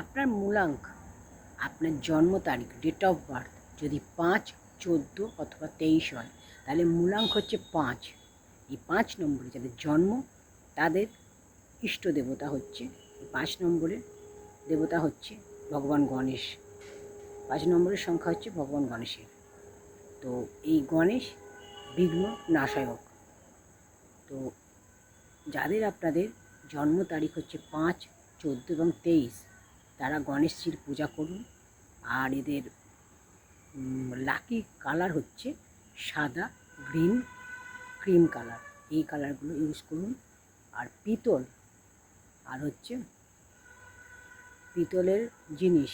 আপনার মূলাঙ্ক, আপনার জন্ম তারিখ, ডেট অফ বার্থ যদি 5, 14 অথবা 23 হয়, তাহলে মূলাঙ্ক হচ্ছে 5। এই 5 নম্বরে যাদের জন্ম তাদের ইষ্ট দেবতা হচ্ছে, 5 নম্বরের দেবতা হচ্ছে ভগবান গণেশ। 5 নম্বরের সংখ্যা হচ্ছে ভগবান গণেশের। তো এই গণেশ বিঘ্ন নাশায়ক। তো যাদের আপনাদের জন্ম তারিখ হচ্ছে 5, 14 এবং 23, তারা গণেশজির পূজা করুন। আর এদের লাকি কালার হচ্ছে সাদা, গ্রিন, ক্রিম কালার। এই কালারগুলো ইউজ করুন। আর পিতল আর হচ্ছে পিতলের জিনিস,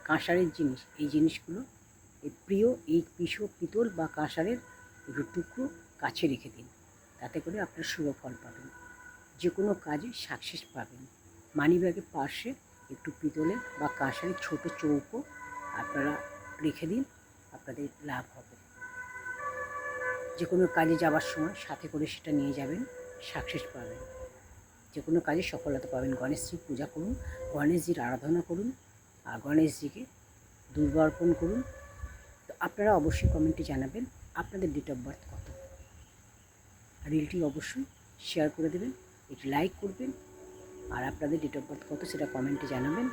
কাঁসারের জিনিস, এই জিনিসগুলো প্রিয়। এই পিতল বা কাঁসারের একটু টুকরো কাছে রেখে দিন, তাতে করে আপনার শুভ ফল পাবেন, যে কোনো কাজে সাকসেস পাবেন। মানিব্যাগের পাশে একটু পিতলের বা কাঁসারের ছোটো চৌকো আপনারা রেখে দিন, আপনাদের লাভ হবে। যে কোনো কাজে যাওয়ার সময় সাথে করে সেটা নিয়ে যাবেন, সাকসেস পাবেন, যে কোনো কাজে সফলতা পাবেন। গণেশজির পূজা করুন, গণেশজির আরাধনা করুন, আর গণেশজিকে দুর্বা অর্পণ করুন। তো আপনারা অবশ্যই কমেন্টে জানাবেন আপনাদের ডেট অফ বার্থ কত। রিলটি অবশ্যই শেয়ার করে দেবেন, একটু লাইক করবেন, আর আপনাদের ডেট অফ বার্থ কত সেটা কমেন্টে জানাবেন।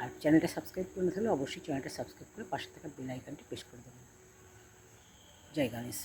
আর চ্যানেলটা সাবস্ক্রাইব করে না থাকলে অবশ্যই চ্যানেলটা সাবস্ক্রাইব করে পাশে থাকা বেল আইকনটি প্রেস করে দেবেন। জয় গণেশ।